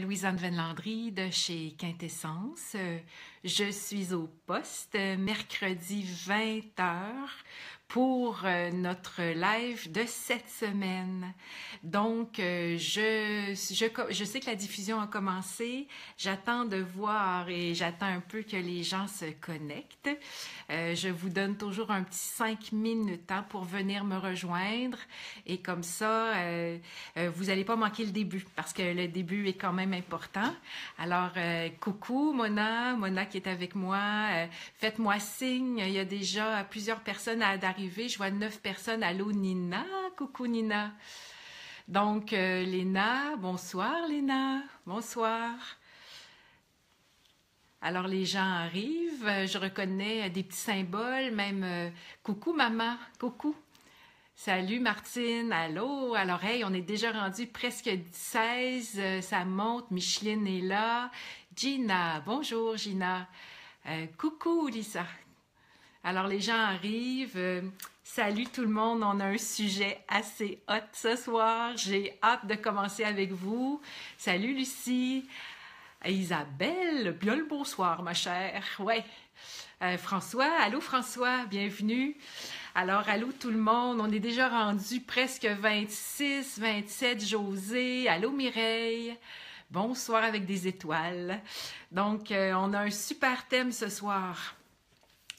Louise-Anne Venlandry de chez Quintessence. Je suis au poste mercredi 20h pour notre live de cette semaine. Donc, je sais que la diffusion a commencé. J'attends de voir et j'attends un peu que les gens se connectent. Je vous donne toujours un petit 5 minutes pour venir me rejoindre. Et comme ça, vous n'allez pas manquer le début parce que le début est quand même important. Alors, coucou Mona qui est avec moi. Faites-moi signe. Il y a déjà plusieurs personnes d'arriver. Je vois 9 personnes. Allô Nina. Coucou Nina. Donc, Léna. Bonsoir Léna. Bonsoir. Alors, les gens arrivent. Je reconnais des petits symboles. Même coucou maman. Coucou. Salut Martine, allô, à l'oreille, on est déjà rendu presque 16, ça monte, Micheline est là, Gina, bonjour Gina, coucou Lisa. Alors les gens arrivent, salut tout le monde, on a un sujet assez hot ce soir, j'ai hâte de commencer avec vous, salut Lucie, Isabelle, bien le bonsoir ma chère, ouais, François, allô François, bienvenue. Alors, allô tout le monde, on est déjà rendu presque 26, 27, José, allô Mireille, bonsoir avec des étoiles. Donc, on a un super thème ce soir.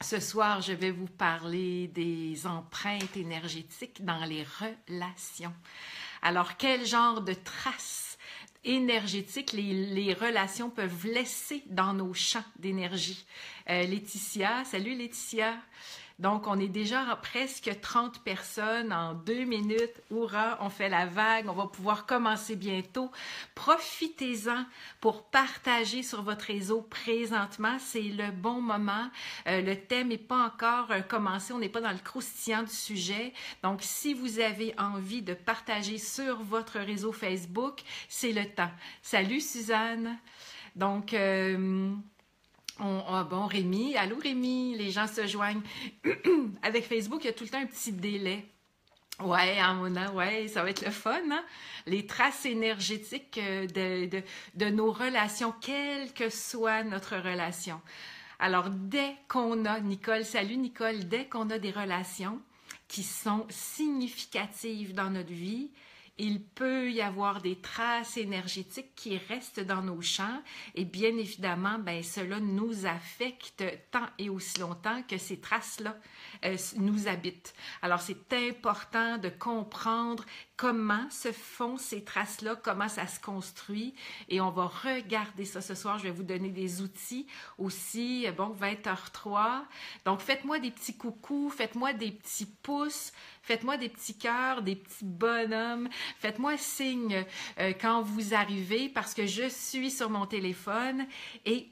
Ce soir, je vais vous parler des empreintes énergétiques dans les relations. Alors, quel genre de traces énergétiques les relations peuvent laisser dans nos champs d'énergie? Laetitia, salut Laetitia. Donc, on est déjà à presque 30 personnes en 2 minutes. Hourra, on fait la vague, on va pouvoir commencer bientôt. Profitez-en pour partager sur votre réseau présentement. C'est le bon moment. Le thème n'est pas encore commencé, on n'est pas dans le croustillant du sujet. Donc, si vous avez envie de partager sur votre réseau Facebook, c'est le temps. Salut Suzanne. Donc, bon, Rémi, allô Rémi, les gens se joignent. Avec Facebook, il y a tout le temps un petit délai. Ouais, hein, Mona, ouais, ça va être le fun, hein? Les traces énergétiques de nos relations, quelle que soit notre relation. Alors, dès qu'on a, Nicole, salut Nicole, dès qu'on a des relations qui sont significatives dans notre vie, il peut y avoir des traces énergétiques qui restent dans nos champs et bien évidemment, ben, cela nous affecte tant et aussi longtemps que ces traces-là nous habitent. Alors, c'est important de comprendre comment se font ces traces-là, comment ça se construit et on va regarder ça ce soir. Je vais vous donner des outils aussi, bon, 20h03. Donc, faites-moi des petits coucous, faites-moi des petits pouces, faites-moi des petits cœurs, des petits bonhommes. Faites-moi signe quand vous arrivez parce que je suis sur mon téléphone et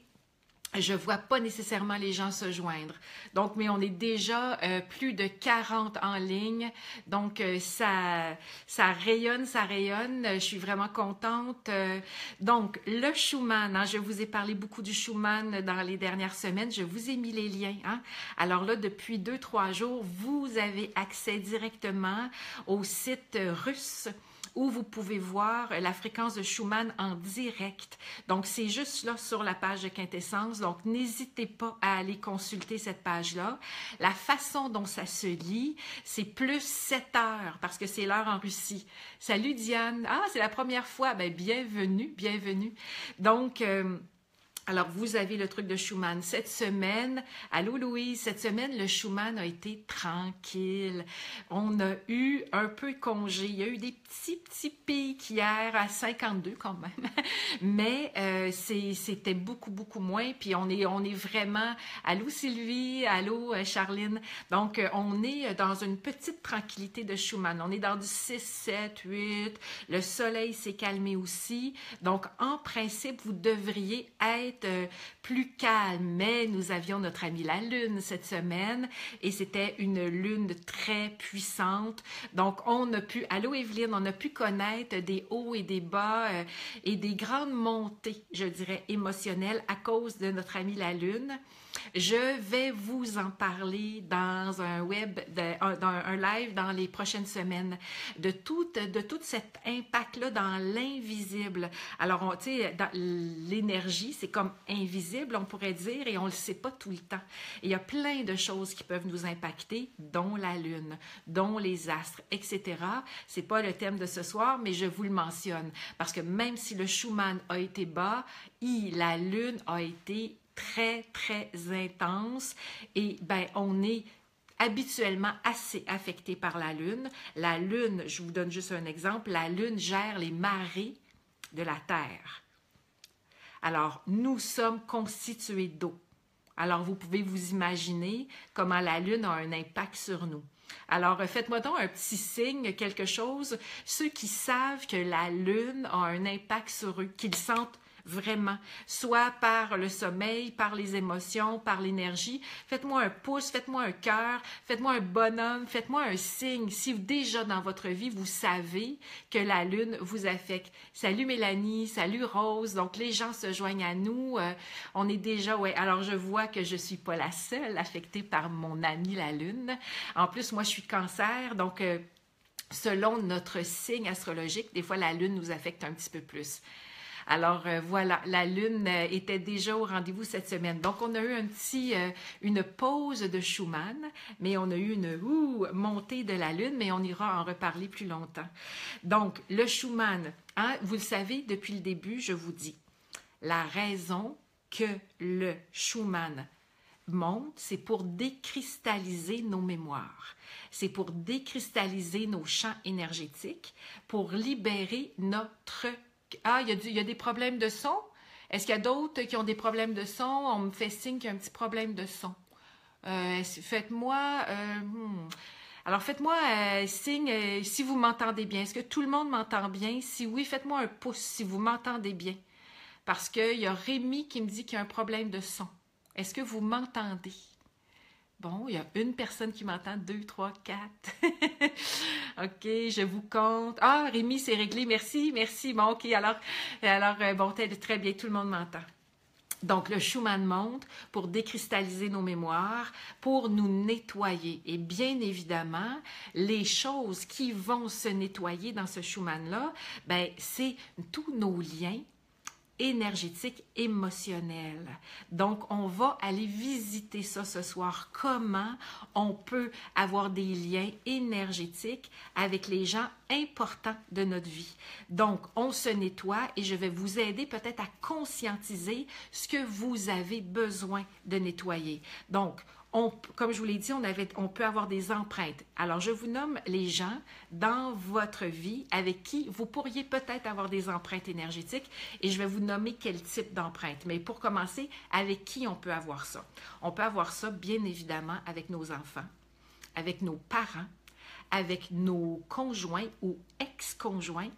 je ne vois pas nécessairement les gens se joindre. Donc, mais on est déjà plus de 40 en ligne. Donc, ça rayonne, ça rayonne. Je suis vraiment contente. Donc, le Schumann, hein, je vous ai parlé beaucoup du Schumann dans les dernières semaines. Je vous ai mis les liens. Hein. Alors là, depuis 2-3 jours, vous avez accès directement au site russe où vous pouvez voir la fréquence de Schumann en direct. Donc, c'est juste là sur la page de Quintessence. Donc, n'hésitez pas à aller consulter cette page-là. La façon dont ça se lit, c'est plus 7 heures parce que c'est l'heure en Russie. Salut Diane! Ah, c'est la première fois. Ben, bienvenue, bienvenue. Donc, alors, vous avez le truc de Schumann. Cette semaine, allô Louise, cette semaine, le Schumann a été tranquille. On a eu un peu de congé. Il y a eu des petits pics hier à 52 quand même. Mais c'était beaucoup moins. Puis on est vraiment... Allô Sylvie, allô Charline. Donc, on est dans une petite tranquillité de Schumann. On est dans du 6, 7, 8. Le soleil s'est calmé aussi. Donc, en principe, vous devriez être plus calme, mais nous avions notre amie la Lune cette semaine et c'était une Lune très puissante. Donc, on a pu, allô Evelyne, on a pu connaître des hauts et des bas et des grandes montées, je dirais, émotionnelles à cause de notre amie la Lune. Je vais vous en parler dans un dans un live dans les prochaines semaines, de tout cet impact-là dans l'invisible. Alors, tu sais, l'énergie, c'est comme invisible, on pourrait dire, et on ne le sait pas tout le temps. Et il y a plein de choses qui peuvent nous impacter, dont la Lune, dont les astres, etc. C'est pas le thème de ce soir, mais je vous le mentionne, parce que même si le Schumann a été bas, la Lune a été très, très intense, et on est habituellement assez affecté par la Lune. La Lune, je vous donne juste un exemple, la Lune gère les marées de la Terre. Alors, nous sommes constitués d'eau. Alors, vous pouvez vous imaginer comment la Lune a un impact sur nous. Alors, faites-moi donc un petit signe, quelque chose, ceux qui savent que la Lune a un impact sur eux, qu'ils sentent vraiment, soit par le sommeil, par les émotions, par l'énergie. Faites-moi un pouce, faites-moi un cœur, faites-moi un bonhomme, faites-moi un signe. Si déjà dans votre vie, vous savez que la Lune vous affecte. Salut Mélanie, salut Rose. Donc, les gens se joignent à nous. On est déjà, ouais. Alors, je vois que je ne suis pas la seule affectée par mon amie la Lune. En plus, moi, je suis Cancer, donc selon notre signe astrologique, des fois, la Lune nous affecte un petit peu plus. Alors voilà, la Lune était déjà au rendez-vous cette semaine. Donc, on a eu une pause de Schumann, mais on a eu une montée de la Lune, mais on ira en reparler plus longtemps. Donc, le Schumann, hein, vous le savez, depuis le début, je vous dis, la raison que le Schumann monte, c'est pour décristalliser nos mémoires. C'est pour décristalliser nos champs énergétiques, pour libérer notre... Ah, il y a des problèmes de son? Est-ce qu'il y a d'autres qui ont des problèmes de son? On me fait signe qu'il y a un petit problème de son. Faites-moi... Alors, faites-moi signe si vous m'entendez bien. Est-ce que tout le monde m'entend bien? Si oui, faites-moi un pouce si vous m'entendez bien. Parce qu'il y a Rémi qui me dit qu'il y a un problème de son. Est-ce que vous m'entendez? Bon, il y a une personne qui m'entend, 2, 3, 4. OK, je vous compte. Ah, Rémi, c'est réglé. Merci, merci. Bon, OK, alors bon, très bien, tout le monde m'entend. Donc, le Schumann monte pour décristalliser nos mémoires, pour nous nettoyer. Et bien évidemment, les choses qui vont se nettoyer dans ce Schumann-là, c'est tous nos liens énergétique, émotionnel. Donc, on va aller visiter ça ce soir. Comment on peut avoir des liens énergétiques avec les gens importants de notre vie. Donc, on se nettoie et je vais vous aider peut-être à conscientiser ce que vous avez besoin de nettoyer. Donc, comme je vous l'ai dit, on peut avoir des empreintes. Alors, je vous nomme les gens dans votre vie avec qui vous pourriez peut-être avoir des empreintes énergétiques et je vais vous nommer quel type d'empreinte. Mais pour commencer, avec qui on peut avoir ça? On peut avoir ça, bien évidemment, avec nos enfants, avec nos parents, avec nos conjoints ou ex-conjoints,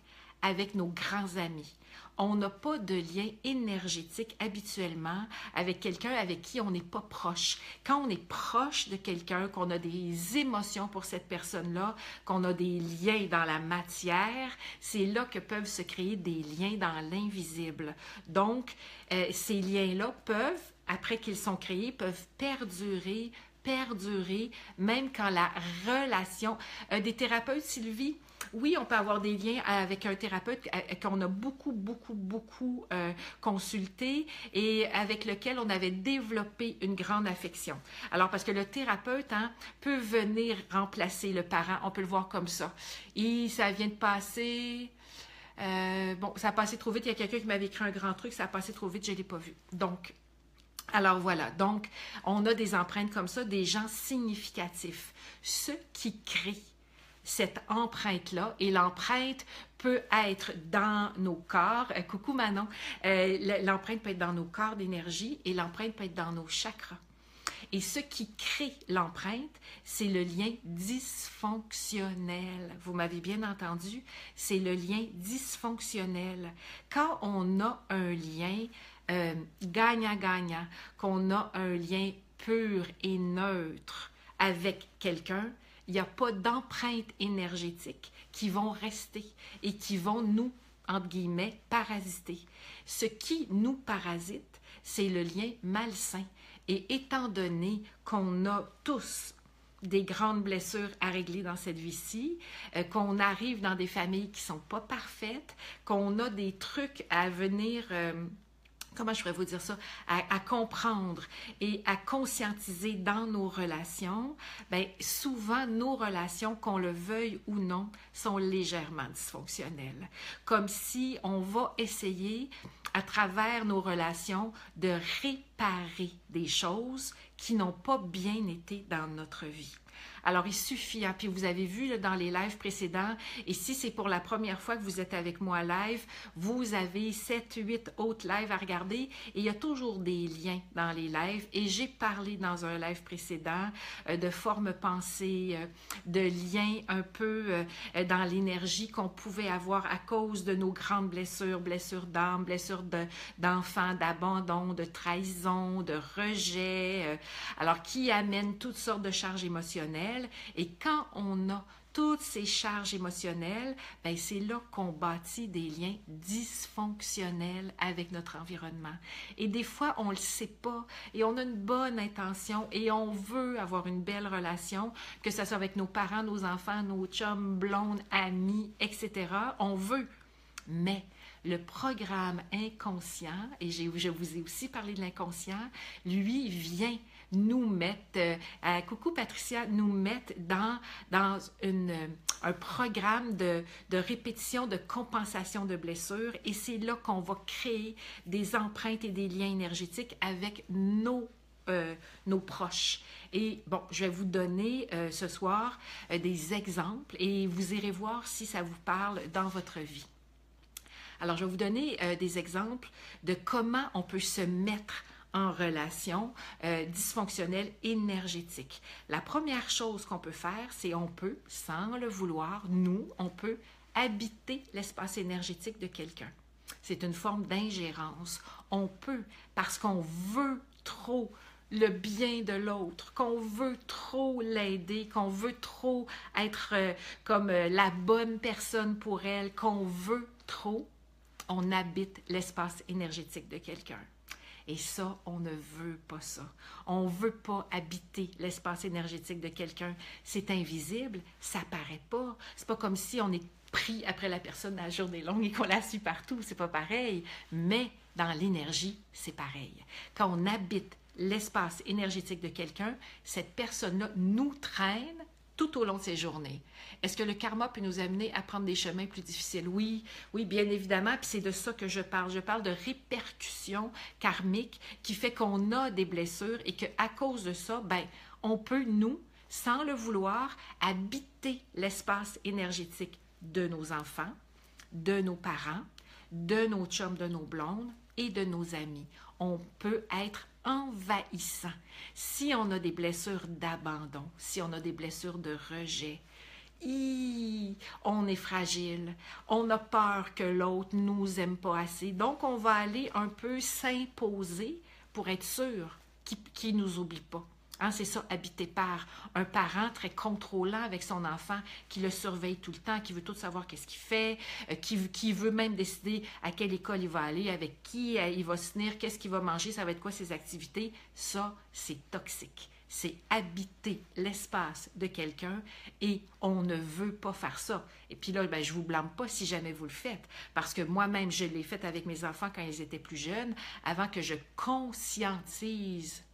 avec nos grands amis. On n'a pas de lien énergétique habituellement avec quelqu'un avec qui on n'est pas proche. Quand on est proche de quelqu'un, qu'on a des émotions pour cette personne-là, qu'on a des liens dans la matière, c'est là que peuvent se créer des liens dans l'invisible. Donc, ces liens-là peuvent, après qu'ils sont créés, peuvent perdurer, même quand la relation... des thérapeutes, Sylvie, oui, on peut avoir des liens avec un thérapeute qu'on a beaucoup consulté et avec lequel on avait développé une grande affection. Alors, parce que le thérapeute peut venir remplacer le parent, on peut le voir comme ça. Et ça vient de passer... bon, ça a passé trop vite. Il y a quelqu'un qui m'avait écrit un grand truc, ça a passé trop vite, je ne l'ai pas vu. Donc... Alors voilà, donc on a des empreintes comme ça, des gens significatifs. Ceux qui créent cette empreinte-là, et l'empreinte peut être dans nos corps. Coucou Manon, l'empreinte peut être dans nos corps d'énergie et l'empreinte peut être dans nos chakras. Et ce qui crée l'empreinte, c'est le lien dysfonctionnel. Vous m'avez bien entendu, c'est le lien dysfonctionnel. Quand on a un lien gagnant-gagnant, qu'on a un lien pur et neutre avec quelqu'un, il n'y a pas d'empreintes énergétiques qui vont rester et qui vont nous, entre guillemets, parasiter. Ce qui nous parasite, c'est le lien malsain. Et étant donné qu'on a tous des grandes blessures à régler dans cette vie-ci, qu'on arrive dans des familles qui ne sont pas parfaites, qu'on a des trucs à venir... comment je pourrais vous dire ça, à comprendre et à conscientiser dans nos relations, bien, souvent nos relations, qu'on le veuille ou non, sont légèrement dysfonctionnelles. Comme si on va essayer, à travers nos relations, de réparer des choses qui n'ont pas bien été dans notre vie. Alors, il suffit, hein, puis vous avez vu là, dans les lives précédents, et si c'est pour la première fois que vous êtes avec moi live, vous avez 7, 8 autres lives à regarder, et il y a toujours des liens dans les lives, et j'ai parlé dans un live précédent de formes pensées, de liens un peu dans l'énergie qu'on pouvait avoir à cause de nos grandes blessures, blessures d'âme, blessures d'enfants, d'abandon, de trahison, de rejet, alors qui amènent toutes sortes de charges émotionnelles. Et quand on a toutes ces charges émotionnelles, ben c'est là qu'on bâtit des liens dysfonctionnels avec notre environnement. Et des fois, on ne le sait pas et on a une bonne intention et on veut avoir une belle relation, que ce soit avec nos parents, nos enfants, nos chums, blondes, amis, etc. On veut, mais le programme inconscient, et je vous ai aussi parlé de l'inconscient, lui vient nous mettre, coucou Patricia, nous mettre dans un programme de répétition, de compensation de blessures, et c'est là qu'on va créer des empreintes et des liens énergétiques avec nos proches. Et bon, je vais vous donner ce soir des exemples et vous irez voir si ça vous parle dans votre vie. Alors, je vais vous donner des exemples de comment on peut se mettre en relation dysfonctionnelle énergétique. La première chose qu'on peut faire, c'est on peut, sans le vouloir, on peut habiter l'espace énergétique de quelqu'un. C'est une forme d'ingérence. On peut, parce qu'on veut trop le bien de l'autre, qu'on veut trop l'aider, qu'on veut trop être comme la bonne personne pour elle, qu'on veut trop, on habite l'espace énergétique de quelqu'un. Et ça, on ne veut pas ça. On ne veut pas habiter l'espace énergétique de quelqu'un. C'est invisible, ça paraît pas. C'est pas comme si on est pris après la personne à la journée longue et qu'on la suit partout. C'est pas pareil. Mais dans l'énergie, c'est pareil. Quand on habite l'espace énergétique de quelqu'un, cette personne-là nous traîne tout au long de ses journées. Est-ce que le karma peut nous amener à prendre des chemins plus difficiles? Oui, oui, bien évidemment, puis c'est de ça que je parle. Je parle de répercussions karmiques qui fait qu'on a des blessures et qu'à cause de ça, ben, on peut, nous, sans le vouloir, habiter l'espace énergétique de nos enfants, de nos parents, de nos chums, de nos blondes et de nos amis. On peut être envahissant. Si on a des blessures d'abandon, si on a des blessures de rejet, on est fragile, on a peur que l'autre ne nous aime pas assez. Donc, on va aller un peu s'imposer pour être sûr qu'il ne nous oublie pas. Hein, c'est ça, habité par un parent très contrôlant avec son enfant, qui le surveille tout le temps, qui veut tout savoir qu'est-ce qu'il fait, qui veut même décider à quelle école il va aller, avec qui il va se tenir, qu'est-ce qu'il va manger, ça va être quoi ses activités. Ça, c'est toxique. C'est habiter l'espace de quelqu'un et on ne veut pas faire ça. Et puis là, ben, je ne vous blâme pas si jamais vous le faites, parce que moi-même, je l'ai fait avec mes enfants quand ils étaient plus jeunes, avant que je conscientise.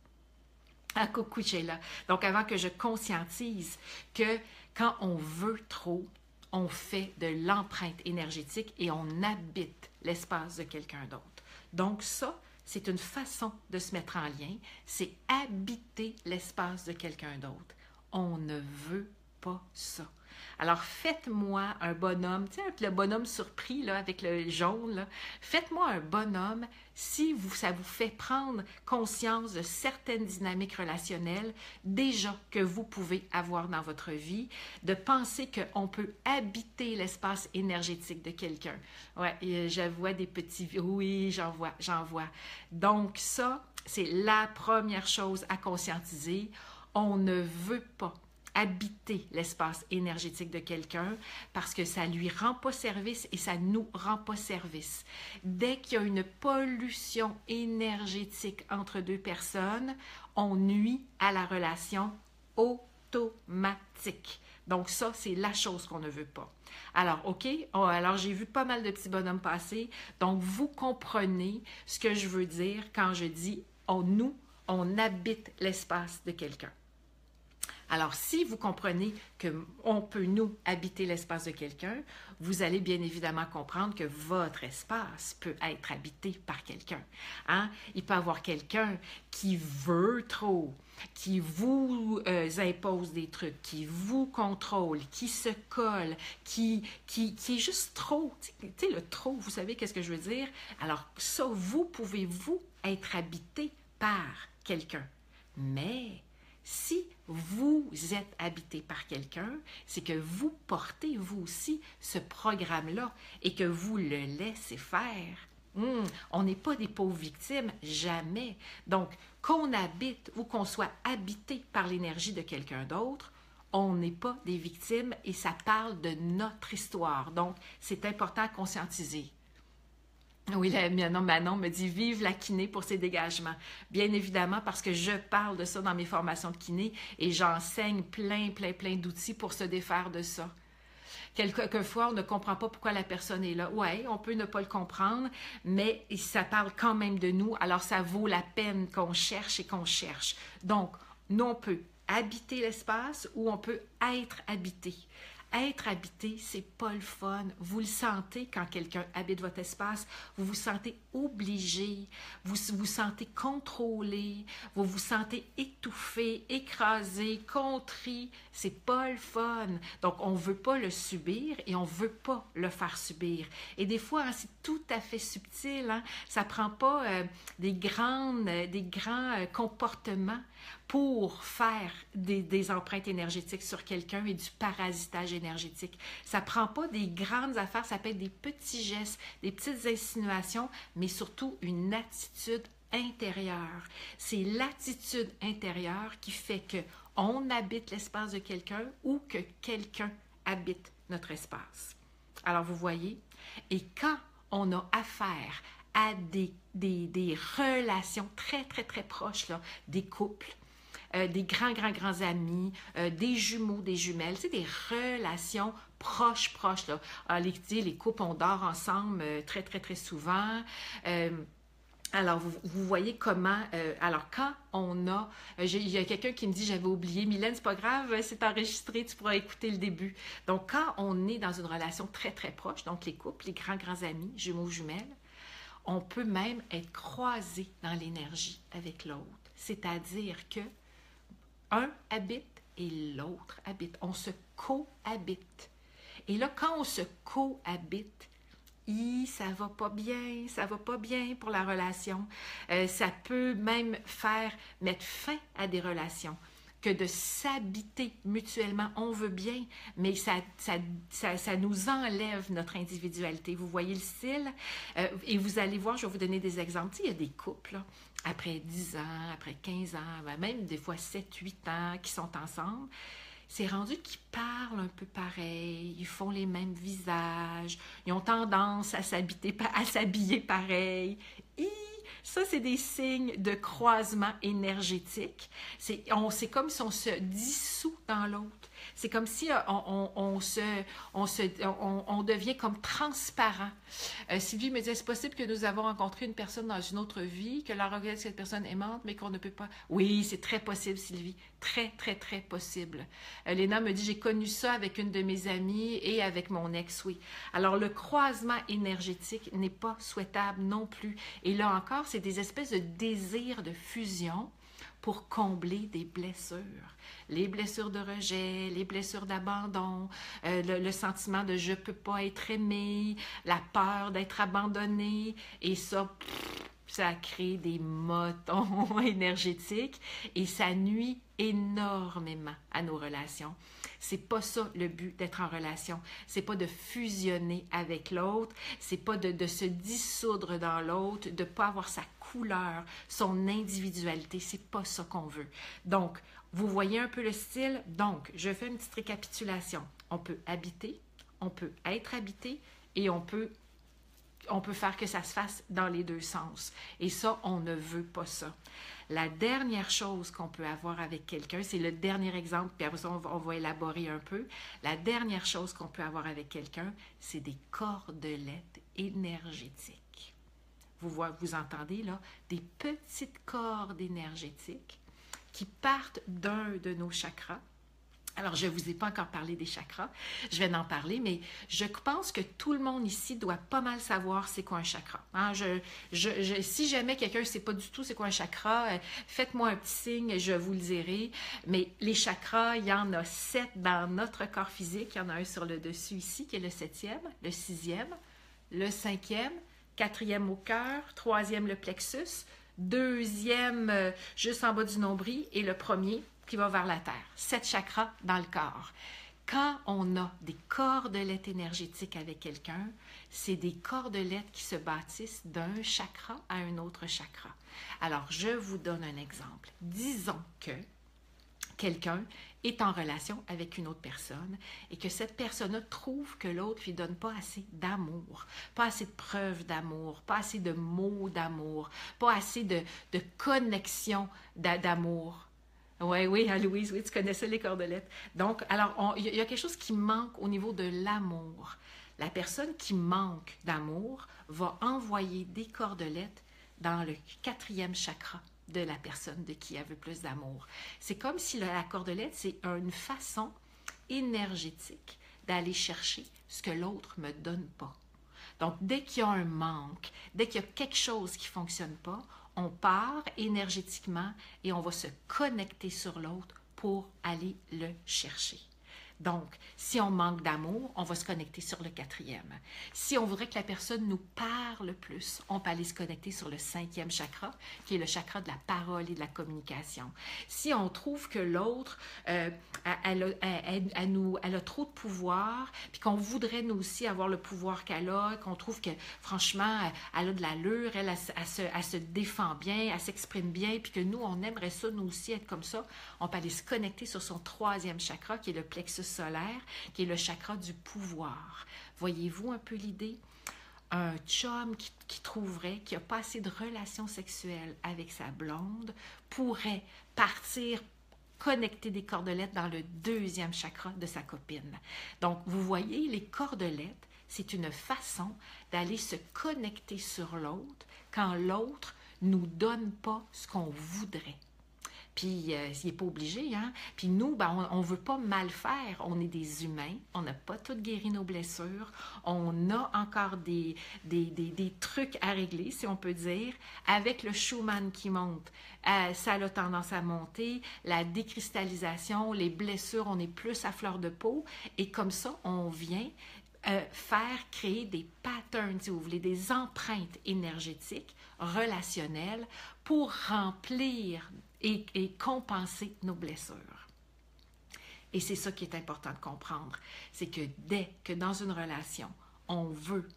Ah, coucou Sheila. Donc, avant que je conscientise que quand on veut trop, on fait de l'empreinte énergétique et on habite l'espace de quelqu'un d'autre. Donc, ça, c'est une façon de se mettre en lien, c'est habiter l'espace de quelqu'un d'autre. On ne veut pas ça. Alors, faites-moi un bonhomme, tu sais, le bonhomme surpris là, avec le jaune, là. Faites-moi un bonhomme si ça vous fait prendre conscience de certaines dynamiques relationnelles déjà que vous pouvez avoir dans votre vie, de penser qu'on peut habiter l'espace énergétique de quelqu'un. Ouais, je vois des petits... Oui, j'en vois. Donc ça, c'est la première chose à conscientiser. On ne veut pas habiter l'espace énergétique de quelqu'un parce que ça lui rend pas service et ça nous rend pas service. Dès qu'il y a une pollution énergétique entre deux personnes, on nuit à la relation automatique. Donc ça, c'est la chose qu'on ne veut pas. Alors, OK, alors j'ai vu pas mal de petits bonhommes passer, donc vous comprenez ce que je veux dire quand je dis on habite l'espace de quelqu'un. Alors, si vous comprenez qu'on peut, nous, habiter l'espace de quelqu'un, vous allez bien évidemment comprendre que votre espace peut être habité par quelqu'un. Hein? Il peut y avoir quelqu'un qui veut trop, qui vous impose des trucs, qui vous contrôle, qui se colle, qui est juste trop. Tu sais, le trop, vous savez qu'est-ce que je veux dire? Alors, ça, vous pouvez, vous, être habité par quelqu'un. Mais si vous êtes habité par quelqu'un, c'est que vous portez, vous aussi, ce programme-là et que vous le laissez faire. On n'est pas des pauvres victimes, jamais. Donc, qu'on habite ou qu'on soit habité par l'énergie de quelqu'un d'autre, on n'est pas des victimes et ça parle de notre histoire. Donc, c'est important à conscientiser. Oui, Manon me dit « Vive la kiné pour ses dégagements ». Bien évidemment, parce que je parle de ça dans mes formations de kiné et j'enseigne plein d'outils pour se défaire de ça. Quelquefois, on ne comprend pas pourquoi la personne est là. Oui, on peut ne pas le comprendre, mais ça parle quand même de nous, alors ça vaut la peine qu'on cherche et qu'on cherche. Donc, nous, on peut habiter l'espace ou on peut être habité. Être habité, c'est pas le fun. Vous le sentez quand quelqu'un habite votre espace. Vous vous sentez obligé, vous vous sentez contrôlé, vous vous sentez étouffé, écrasé, contrit. C'est pas le fun. Donc, on veut pas le subir et on veut pas le faire subir. Et des fois, hein, c'est tout à fait subtil. Hein? Ça prend pas des grands comportements pour faire des empreintes énergétiques sur quelqu'un et du parasitage énergétique. Ça ne prend pas des grandes affaires, ça peut être des petits gestes, des petites insinuations, mais surtout une attitude intérieure. C'est l'attitude intérieure qui fait qu'on habite l'espace de quelqu'un ou que quelqu'un habite notre espace. Alors, vous voyez, et quand on a affaire à des relations très proches, là, des couples, des grands amis, des jumeaux, des jumelles, c'est des relations proches, là. Les couples, on dort ensemble très souvent. Alors, vous voyez comment... alors, quand on a... il y a quelqu'un qui me dit, j'avais oublié, Mylène, c'est pas grave, c'est enregistré, tu pourras écouter le début. Donc, quand on est dans une relation très proche, donc les couples, les grands amis, jumeaux, jumelles, on peut même être croisé dans l'énergie avec l'autre. C'est-à-dire que un habite et l'autre habite. On se cohabite. Et là, quand on se cohabite, ça va pas bien pour la relation. Ça peut même mettre fin à des relations. Que de s'habiter mutuellement, on veut bien, mais ça nous enlève notre individualité. Vous voyez le style? Et vous allez voir, je vais vous donner des exemples. Il y a des couples, là, après 10 ans, après 15 ans, même des fois 7, 8 ans, qui sont ensemble. C'est rendu qu'ils parlent un peu pareil, ils font les mêmes visages, ils ont tendance à s'habiller pareil. Ça, c'est des signes de croisement énergétique. C'est comme si on se dissout dans l'autre. C'est comme si on devient comme transparent. Sylvie me dit, est-ce possible que nous avons rencontré une personne dans une autre vie, que la reconnaît cette personne aimante, mais qu'on ne peut pas... Oui, c'est très possible, Sylvie. Très possible. Léna me dit, j'ai connu ça avec une de mes amies et avec mon ex, oui. Alors, le croisement énergétique n'est pas souhaitable non plus. Et là encore, c'est des espèces de désirs de fusion pour combler des blessures. Les blessures de rejet, les blessures d'abandon, le sentiment de « je ne peux pas être aimé », la peur d'être abandonné. Et ça, ça crée des motons énergétiques et ça nuit énormément à nos relations. C'est pas ça le but d'être en relation. C'est pas de fusionner avec l'autre, c'est pas de se dissoudre dans l'autre, de pas avoir sa couleur, son individualité. C'est pas ça qu'on veut. Donc, vous voyez un peu le style? Donc, je fais une petite récapitulation. On peut habiter, on peut être habité et on peut faire que ça se fasse dans les deux sens. Et ça, on ne veut pas ça. La dernière chose qu'on peut avoir avec quelqu'un, c'est le dernier exemple, puis après ça, on va élaborer un peu. La dernière chose qu'on peut avoir avec quelqu'un, c'est des cordelettes énergétiques. Vous entendez là, des petites cordes énergétiques qui partent d'un de nos chakras. Alors, je ne vous ai pas encore parlé des chakras, je vais en parler, mais je pense que tout le monde ici doit pas mal savoir c'est quoi un chakra. Hein? Si jamais quelqu'un ne sait pas du tout c'est quoi un chakra, faites-moi un petit signe, je vous le dirai. Mais les chakras, il y en a 7 dans notre corps physique. Il y en a un sur le dessus ici, qui est le 7e, le 6e, le 5e, 4e au cœur, 3e le plexus, 2e juste en bas du nombril et le premier qui va vers la terre. 7 chakras dans le corps. Quand on a des cordelettes énergétiques avec quelqu'un, c'est des cordelettes qui se bâtissent d'un chakra à un autre chakra. Alors, je vous donne un exemple. Disons que quelqu'un est en relation avec une autre personne et que cette personne-là trouve que l'autre ne lui donne pas assez d'amour, pas assez de preuves d'amour, pas assez de mots d'amour, pas assez de connexion d'amour. Oui, Louise, oui, tu connaissais les cordelettes. Donc, alors, il y a quelque chose qui manque au niveau de l'amour. La personne qui manque d'amour va envoyer des cordelettes dans le 4e chakra de la personne de qui elle veut plus d'amour. C'est comme si la cordelette, c'est une façon énergétique d'aller chercher ce que l'autre ne me donne pas. Donc, dès qu'il y a un manque, dès qu'il y a quelque chose qui ne fonctionne pas, on part énergétiquement et on va se connecter sur l'autre pour aller le chercher. Donc, si on manque d'amour, on va se connecter sur le 4e. Si on voudrait que la personne nous parle plus, on peut aller se connecter sur le 5e chakra, qui est le chakra de la parole et de la communication. Si on trouve que l'autre, elle a trop de pouvoir, puis qu'on voudrait nous aussi avoir le pouvoir qu'elle a, qu'on trouve que franchement, elle a de l'allure, elle se défend bien, elle s'exprime bien, puis que nous, on aimerait ça, nous aussi, être comme ça, on peut aller se connecter sur son 3e chakra, qui est le plexus solaire, qui est le chakra du pouvoir. Voyez-vous un peu l'idée? Un chum qui trouverait qu'il n'y a pas assez de relations sexuelles avec sa blonde pourrait partir connecter des cordelettes dans le 2e chakra de sa copine. Donc, vous voyez, les cordelettes, c'est une façon d'aller se connecter sur l'autre quand l'autre ne nous donne pas ce qu'on voudrait. Puis, il n'est pas obligé, hein? Puis nous, ben, on ne veut pas mal faire. On est des humains. On n'a pas toutes guéri nos blessures. On a encore des trucs à régler, si on peut dire. Avec le Schumann qui monte, ça a tendance à monter. La décristallisation, les blessures, on est plus à fleur de peau. Et comme ça, on vient créer des patterns, si vous voulez, des empreintes énergétiques, relationnelles, pour remplir et compenser nos blessures. Et c'est ça qui est important de comprendre, c'est que dès que dans une relation, on veut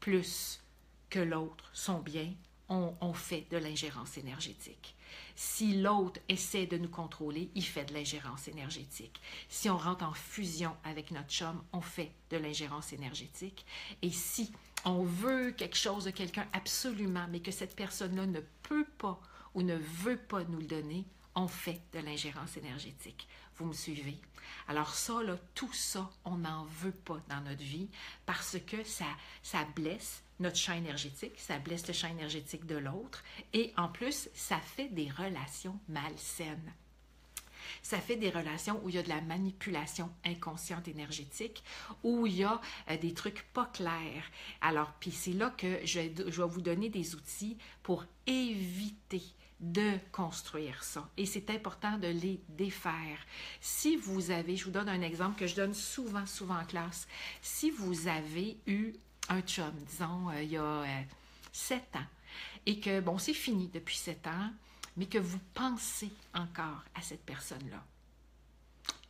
plus que l'autre, son bien, on fait de l'ingérence énergétique. Si l'autre essaie de nous contrôler, il fait de l'ingérence énergétique. Si on rentre en fusion avec notre chum, on fait de l'ingérence énergétique. Et si on veut quelque chose de quelqu'un absolument, mais que cette personne-là ne peut pas ou ne veut pas nous le donner, on fait de l'ingérence énergétique. Vous me suivez? Alors ça, là, tout ça, on n'en veut pas dans notre vie parce que ça blesse notre champ énergétique, ça blesse le champ énergétique de l'autre et en plus, ça fait des relations malsaines. Ça fait des relations où il y a de la manipulation inconsciente énergétique, où il y a des trucs pas clairs. Alors, puis c'est là que je vais vous donner des outils pour éviter de construire ça. Et c'est important de les défaire. Si vous avez, je vous donne un exemple que je donne souvent en classe, si vous avez eu un chum, disons, il y a 7 ans, et que, bon, c'est fini depuis 7 ans, mais que vous pensez encore à cette personne-là,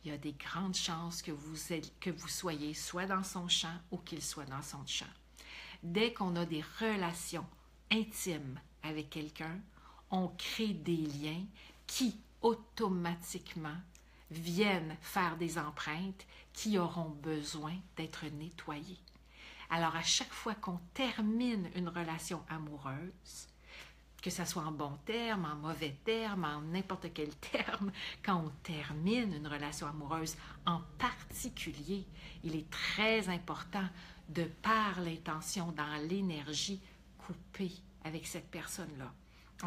il y a des grandes chances que vous soyez soit dans son champ ou qu'il soit dans son champ. Dès qu'on a des relations intimes avec quelqu'un, on crée des liens qui automatiquement viennent faire des empreintes qui auront besoin d'être nettoyées. Alors, à chaque fois qu'on termine une relation amoureuse, que ce soit en bons termes, en mauvais termes, en n'importe quel terme, quand on termine une relation amoureuse en particulier, il est très important de, par l'intention, dans l'énergie, couper avec cette personne-là.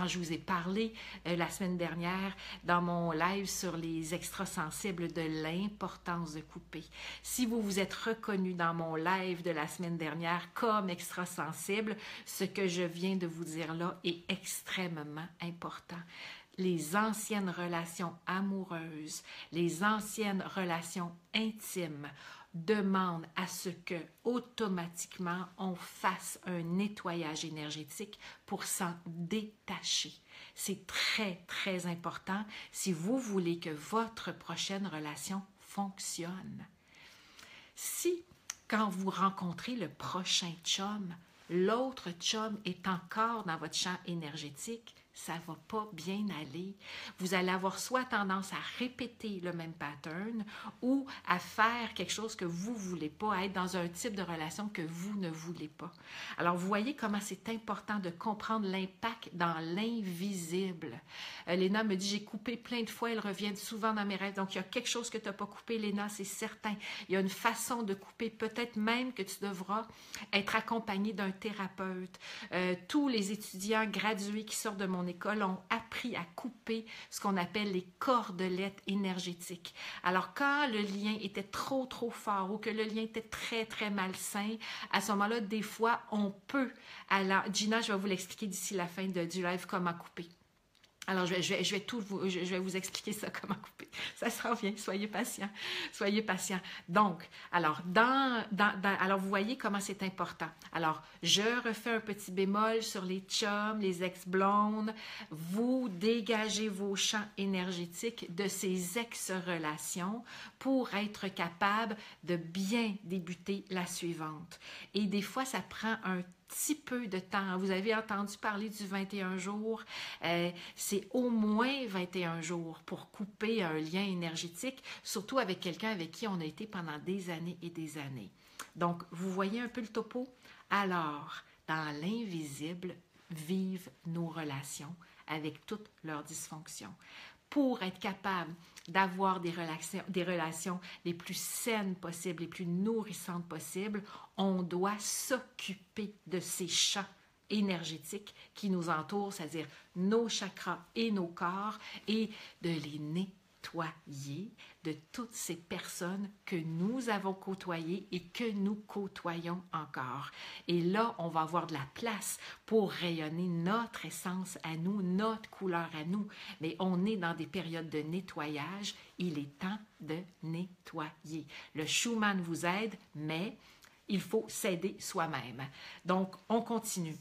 Je vous ai parlé la semaine dernière dans mon live sur les extrasensibles de l'importance de couper. Si vous vous êtes reconnu dans mon live de la semaine dernière comme extrasensible, ce que je viens de vous dire là est extrêmement important. Les anciennes relations amoureuses, les anciennes relations intimes demandent à ce que automatiquement on fasse un nettoyage énergétique pour s'en détacher. C'est très, très important si vous voulez que votre prochaine relation fonctionne. Si, quand vous rencontrez le prochain chum, l'autre chum est encore dans votre champ énergétique, ça ne va pas bien aller. Vous allez avoir soit tendance à répéter le même pattern ou à faire quelque chose que vous ne voulez pas, à être dans un type de relation que vous ne voulez pas. Alors, vous voyez comment c'est important de comprendre l'impact dans l'invisible. Léna me dit, j'ai coupé plein de fois, elles reviennent souvent dans mes rêves. Donc, il y a quelque chose que tu n'as pas coupé, Léna, c'est certain. Il y a une façon de couper, peut-être même que tu devras être accompagné d'un thérapeute. Tous les étudiants gradués qui sortent de mon école ont appris à couper ce qu'on appelle les cordelettes énergétiques. Alors, quand le lien était trop fort ou que le lien était très, très malsain, à ce moment-là, des fois, on peut... Alors, Gina, je vais vous l'expliquer d'ici la fin du live, comment couper. Alors, je vais vous expliquer ça, comment couper. Ça s'en vient, soyez patients, soyez patients. Donc, alors, alors, vous voyez comment c'est important. Alors, je refais un petit bémol sur les chums, les ex-blondes. Vous dégagez vos champs énergétiques de ces ex-relations pour être capable de bien débuter la suivante. Et des fois, ça prend un petit peu de temps. Vous avez entendu parler du 21 jours. C'est au moins 21 jours pour couper un lien énergétique, surtout avec quelqu'un avec qui on a été pendant des années et des années. Donc, vous voyez un peu le topo? Alors, dans l'invisible, vivent nos relations avec toutes leurs dysfonctions. Pour être capable d'avoir des relations les plus saines possibles, les plus nourrissantes possibles, on doit s'occuper de ces champs énergétiques qui nous entourent, c'est-à-dire nos chakras et nos corps, et de les nettoyer de toutes ces personnes que nous avons côtoyées et que nous côtoyons encore. Et là, on va avoir de la place pour rayonner notre essence à nous, notre couleur à nous. Mais on est dans des périodes de nettoyage. Il est temps de nettoyer. Le Schumann vous aide, mais il faut s'aider soi-même. Donc, on continue.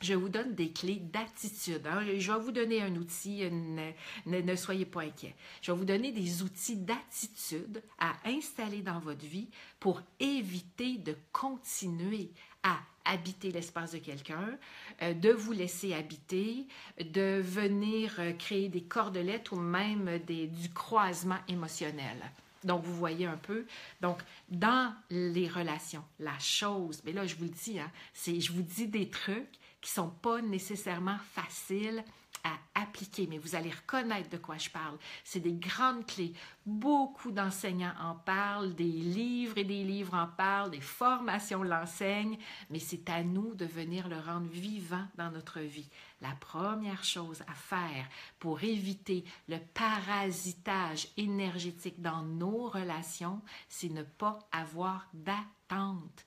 Je vous donne des clés d'attitude. Je vais vous donner un outil, ne soyez pas inquiets. Je vais vous donner des outils d'attitude à installer dans votre vie pour éviter de continuer à habiter l'espace de quelqu'un, de vous laisser habiter, de venir créer des cordelettes ou même du croisement émotionnel. Donc, vous voyez un peu. Donc, dans les relations, la chose, mais là, je vous le dis, je vous dis des trucs qui ne sont pas nécessairement faciles à appliquer, mais vous allez reconnaître de quoi je parle. C'est des grandes clés. Beaucoup d'enseignants en parlent, des livres et des livres en parlent, des formations l'enseignent, mais c'est à nous de venir le rendre vivant dans notre vie. La première chose à faire pour éviter le parasitage énergétique dans nos relations, c'est ne pas avoir d'attente.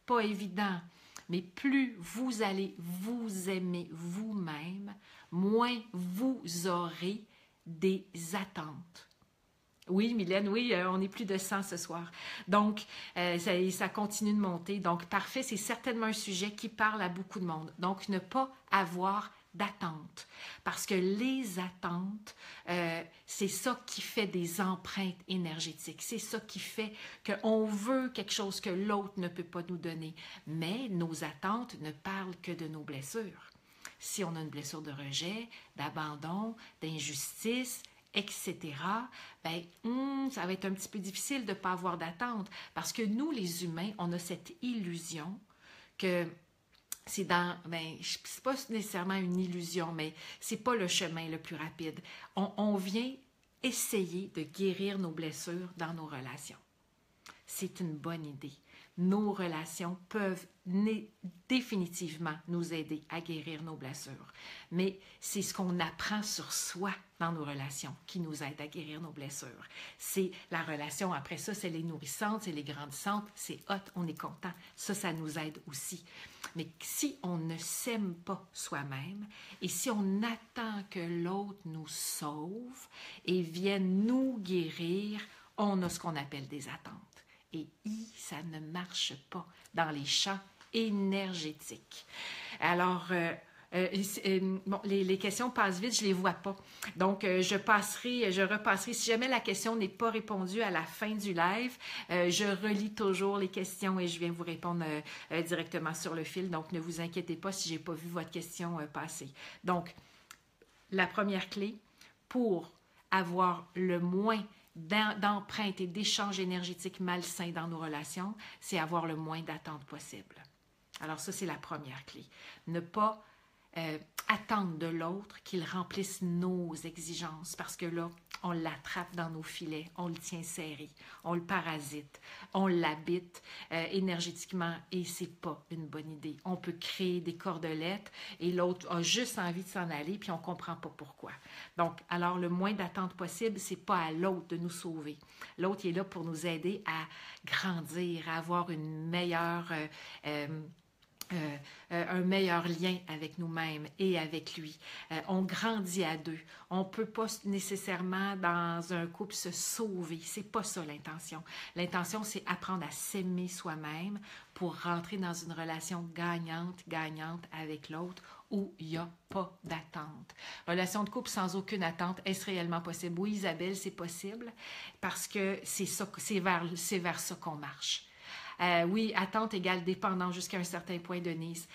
Pas évident. Mais plus vous allez vous aimer vous-même, moins vous aurez des attentes. Oui, Mylène, oui, on est plus de 100 ce soir. Donc, ça continue de monter. Donc, parfait, c'est certainement un sujet qui parle à beaucoup de monde. Donc, ne pas avoir d'attente. Parce que les attentes, c'est ça qui fait des empreintes énergétiques. C'est ça qui fait qu'on veut quelque chose que l'autre ne peut pas nous donner. Mais nos attentes ne parlent que de nos blessures. Si on a une blessure de rejet, d'abandon, d'injustice, etc., ben, ça va être un petit peu difficile de ne pas avoir d'attente parce que nous, les humains, on a cette illusion que c'est dans, ben, c'est pas nécessairement une illusion, mais c'est pas le chemin le plus rapide. On vient essayer de guérir nos blessures dans nos relations. C'est une bonne idée. Nos relations peuvent définitivement nous aider à guérir nos blessures. Mais c'est ce qu'on apprend sur soi dans nos relations qui nous aide à guérir nos blessures. C'est la relation, après ça, c'est les nourrissantes, c'est les grandissantes, c'est hot, on est content. Ça nous aide aussi. Mais si on ne s'aime pas soi-même et si on attend que l'autre nous sauve et vienne nous guérir, on a ce qu'on appelle des attentes. Et ça ne marche pas dans les champs énergétiques. Alors, bon, les questions passent vite, je ne les vois pas. Donc, je repasserai. Si jamais la question n'est pas répondue à la fin du live, je relis toujours les questions et je viens vous répondre directement sur le fil. Donc, ne vous inquiétez pas si je n'ai pas vu votre question passer. Donc, la première clé pour avoir le moins d'empreintes et d'échanges énergétiques malsains dans nos relations, c'est avoir le moins d'attentes possible. Alors ça, c'est la première clé. Ne pas attendre de l'autre qu'il remplisse nos exigences parce que là, on l'attrape dans nos filets, on le tient serré, on le parasite, on l'habite énergétiquement et c'est pas une bonne idée. On peut créer des cordelettes et l'autre a juste envie de s'en aller puis on comprend pas pourquoi. Donc, alors le moins d'attente possible, c'est pas à l'autre de nous sauver. L'autre est là pour nous aider à grandir, à avoir une meilleure un meilleur lien avec nous-mêmes et avec lui. On grandit à deux. On ne peut pas nécessairement dans un couple se sauver. C'est pas ça l'intention. L'intention, c'est apprendre à s'aimer soi-même pour rentrer dans une relation gagnante avec l'autre où il n'y a pas d'attente. Relation de couple sans aucune attente, est-ce réellement possible? Oui, Isabelle, c'est possible parce que c'est vers ça qu'on marche. Oui, attente égale dépendance jusqu'à un certain point, Denise.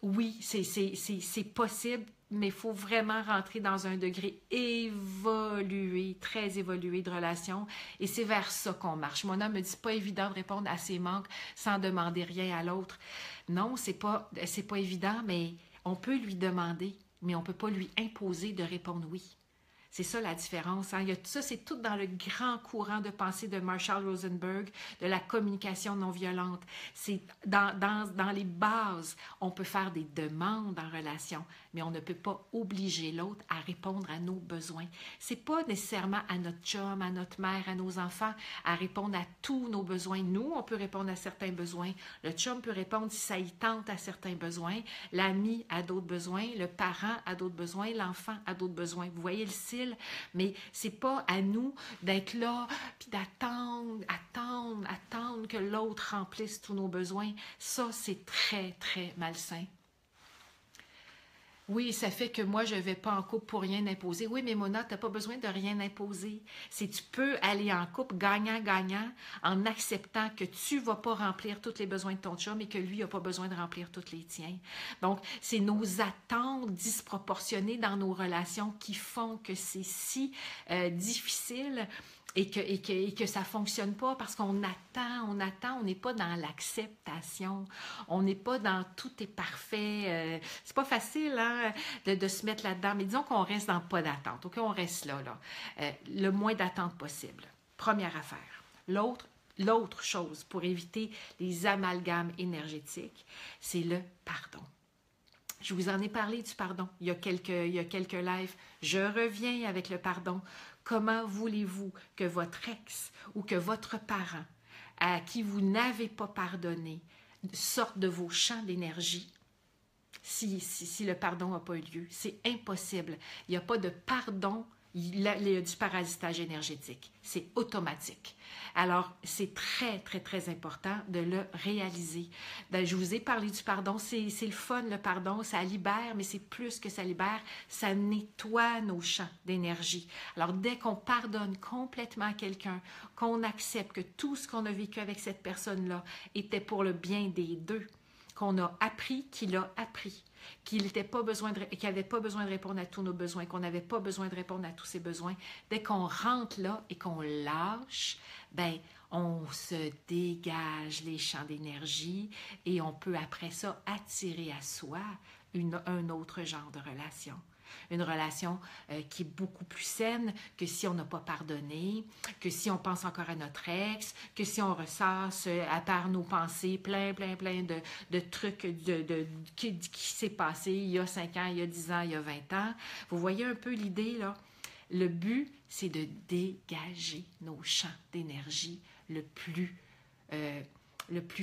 Oui, c'est possible, mais il faut vraiment rentrer dans un degré évolué, très évolué de relation, et c'est vers ça qu'on marche. Mon homme me dit, c'est pas évident de répondre à ses manques sans demander rien à l'autre. Non, c'est pas évident, mais on peut lui demander, mais on peut pas lui imposer de répondre oui. C'est ça la différence. Hein? Ça, c'est tout dans le grand courant de pensée de Marshall Rosenberg, de la communication non violente. C'est dans les bases, on peut faire des demandes en relation, mais on ne peut pas obliger l'autre à répondre à nos besoins. C'est pas nécessairement à notre chum, à notre mère, à nos enfants, à répondre à tous nos besoins. Nous, on peut répondre à certains besoins. Le chum peut répondre si ça y tente à certains besoins. L'ami a d'autres besoins. Le parent a d'autres besoins. L'enfant a d'autres besoins. Vous voyez le style? Mais c'est pas à nous d'être là puis d'attendre que l'autre remplisse tous nos besoins. Ça, c'est très, très malsain. Oui, ça fait que moi, je ne vais pas en couple pour rien imposer. Oui, mais Mona, tu n'as pas besoin de rien imposer. Tu peux aller en couple gagnant-gagnant en acceptant que tu ne vas pas remplir tous les besoins de ton chum et que lui n'a pas besoin de remplir tous les tiens. Donc, c'est nos attentes disproportionnées dans nos relations qui font que c'est si difficile et que ça ne fonctionne pas parce qu'on attend, on n'est pas dans l'acceptation, on n'est pas dans tout est parfait. C'est pas facile hein, de se mettre là-dedans, mais disons qu'on reste dans pas d'attente, ok, on reste là. Le moins d'attente possible. Première affaire. L'autre chose pour éviter les amalgames énergétiques, c'est le pardon. Je vous en ai parlé du pardon il y a quelques lives. Je reviens avec le pardon. Comment voulez-vous que votre ex ou que votre parent à qui vous n'avez pas pardonné sorte de vos champs d'énergie si le pardon n'a pas eu lieu. C'est impossible. Il n'y a pas de pardon. Il y a du parasitage énergétique. C'est automatique. Alors, c'est très, très, très important de le réaliser. Je vous ai parlé du pardon. C'est le fun, le pardon. Ça libère, mais c'est plus que ça libère. Ça nettoie nos champs d'énergie. Alors, dès qu'on pardonne complètement à quelqu'un, qu'on accepte que tout ce qu'on a vécu avec cette personne-là était pour le bien des deux, qu'on a appris qu'il a appris, qu'il n'avait pas besoin de répondre à tous nos besoins, qu'on n'avait pas besoin de répondre à tous ses besoins. Dès qu'on rentre là et qu'on lâche, ben on se dégage les champs d'énergie et on peut après ça attirer à soi un autre genre de relation. Une relation qui est beaucoup plus saine que si on n'a pas pardonné, que si on pense encore à notre ex, que si on ressasse à part nos pensées plein de trucs qui s'est passé il y a 5 ans, il y a 10 ans, il y a 20 ans. Vous voyez un peu l'idée, là? Le but, c'est de dégager nos champs d'énergie le plus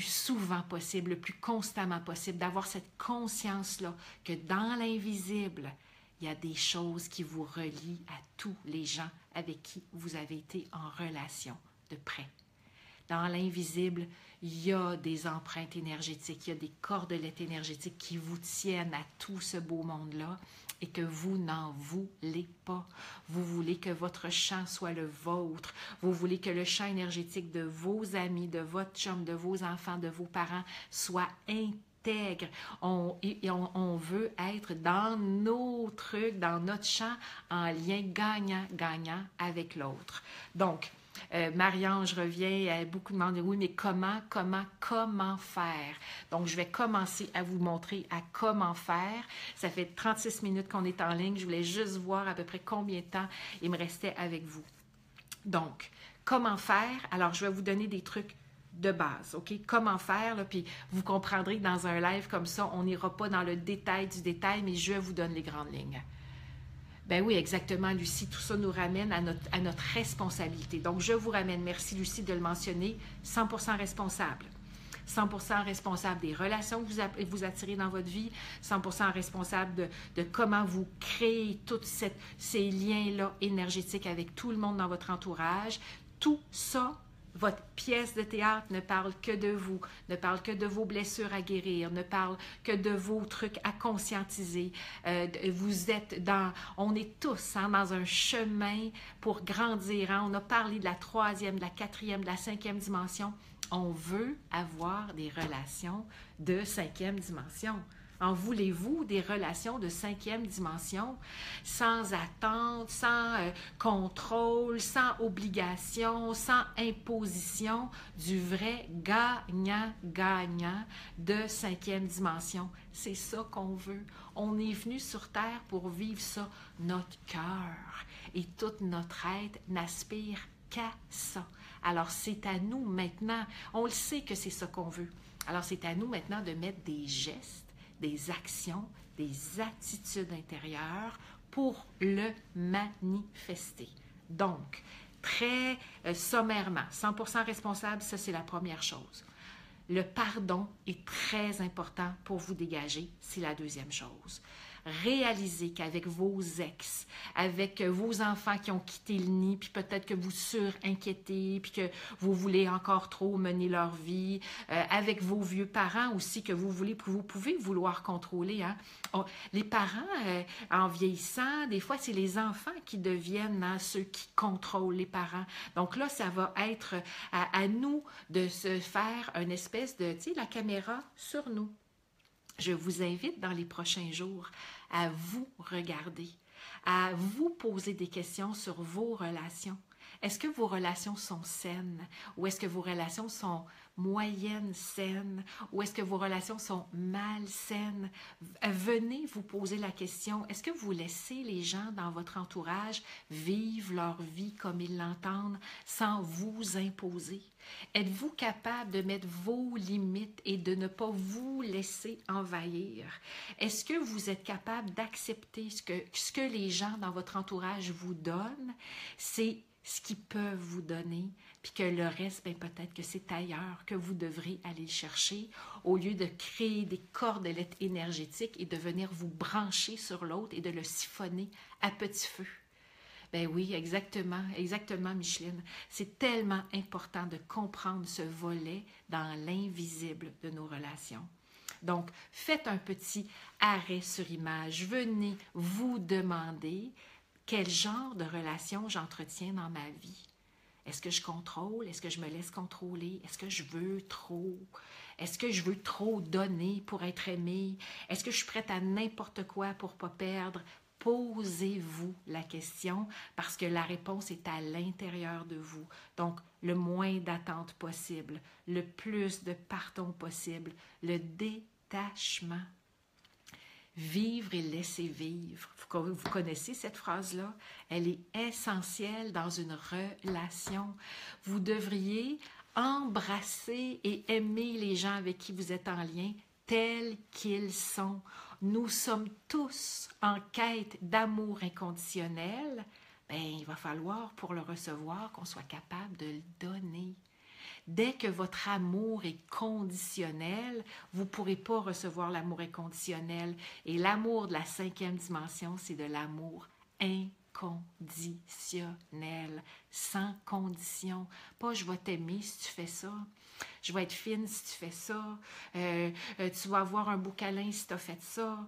souvent possible, le plus constamment possible, d'avoir cette conscience-là que dans l'invisible, il y a des choses qui vous relient à tous les gens avec qui vous avez été en relation de près. Dans l'invisible, il y a des empreintes énergétiques, il y a des cordelettes énergétiques qui vous tiennent à tout ce beau monde-là et que vous n'en voulez pas. Vous voulez que votre champ soit le vôtre. Vous voulez que le champ énergétique de vos amis, de votre chum, de vos enfants, de vos parents soit intègre. On veut être dans nos trucs, dans notre champ, en lien gagnant avec l'autre. Donc, Marie-Ange revient, elle a beaucoup demandé, oui, mais comment faire? Donc, je vais commencer à vous montrer à comment faire. Ça fait 36 minutes qu'on est en ligne. Je voulais juste voir à peu près combien de temps il me restait avec vous. Donc, comment faire? Alors, je vais vous donner des trucs de base, OK? Comment faire, là, puis vous comprendrez que dans un live comme ça, on n'ira pas dans le détail du détail, mais je vous donne les grandes lignes. Ben oui, exactement, Lucie, tout ça nous ramène à notre responsabilité. Donc, je vous ramène, merci Lucie de le mentionner, 100% responsable. 100% responsable des relations que vous attirez dans votre vie, 100% responsable de comment vous créez tous ces liens-là énergétiques avec tout le monde dans votre entourage. Tout ça, votre pièce de théâtre ne parle que de vous, ne parle que de vos blessures à guérir, ne parle que de vos trucs à conscientiser. On est tous dans un chemin pour grandir. Hein? On a parlé de la 3e, de la 4e, de la 5e dimension. On veut avoir des relations de 5e dimension. En voulez-vous des relations de 5e dimension, sans attente, sans contrôle, sans obligation, sans imposition, du vrai gagnant-gagnant de 5e dimension? C'est ça qu'on veut. On est venu sur Terre pour vivre ça. Notre cœur et toute notre être n'aspire qu'à ça. Alors, c'est à nous maintenant. On le sait que c'est ça qu'on veut. Alors, c'est à nous maintenant de mettre des gestes, des actions, des attitudes intérieures pour le manifester. Donc, très sommairement, 100% responsable, ça c'est la première chose. Le pardon est très important pour vous dégager, c'est la deuxième chose. Réalisez qu'avec vos ex, avec vos enfants qui ont quitté le nid, puis peut-être que vous surinquiétez, puis que vous voulez encore trop mener leur vie, avec vos vieux parents aussi que vous pouvez vouloir contrôler. Hein? Les parents, en vieillissant, des fois, c'est les enfants qui deviennent ceux qui contrôlent les parents. Donc là, ça va être à nous de se faire une espèce de, tu sais, la caméra sur nous. Je vous invite dans les prochains jours à vous regarder, à vous poser des questions sur vos relations. Est-ce que vos relations sont saines ou est-ce que vos relations sont moyennes saines ou est-ce que vos relations sont malsaines? Venez vous poser la question, est-ce que vous laissez les gens dans votre entourage vivre leur vie comme ils l'entendent sans vous imposer? Êtes-vous capable de mettre vos limites et de ne pas vous laisser envahir? Est-ce que vous êtes capable d'accepter ce que les gens dans votre entourage vous donnent? C'est ce qu'ils peuvent vous donner, puis que le reste, ben, peut-être que c'est ailleurs que vous devrez aller le chercher, au lieu de créer des cordelettes énergétiques et de venir vous brancher sur l'autre et de le siphonner à petit feu. Ben oui, exactement, exactement, Micheline. C'est tellement important de comprendre ce volet dans l'invisible de nos relations. Donc, faites un petit arrêt sur image. Venez vous demander quel genre de relation j'entretiens dans ma vie. Est-ce que je contrôle? Est-ce que je me laisse contrôler? Est-ce que je veux trop? Est-ce que je veux trop donner pour être aimée? Est-ce que je suis prête à n'importe quoi pour ne pas perdre? Posez-vous la question parce que la réponse est à l'intérieur de vous. Donc, le moins d'attente possible, le plus de pardon possible, le détachement. Vivre et laisser vivre. Vous connaissez cette phrase-là? Elle est essentielle dans une relation. Vous devriez embrasser et aimer les gens avec qui vous êtes en lien tels qu'ils sont. Nous sommes tous en quête d'amour inconditionnel. Bien, il va falloir, pour le recevoir, qu'on soit capable de le donner. Dès que votre amour est conditionnel, vous ne pourrez pas recevoir l'amour inconditionnel. Et l'amour de la 5e dimension, c'est de l'amour inconditionnel, sans condition. Pas « je vais t'aimer si tu fais ça ». Je vais être fine si tu fais ça. Tu vas avoir un beau câlin si tu as fait ça.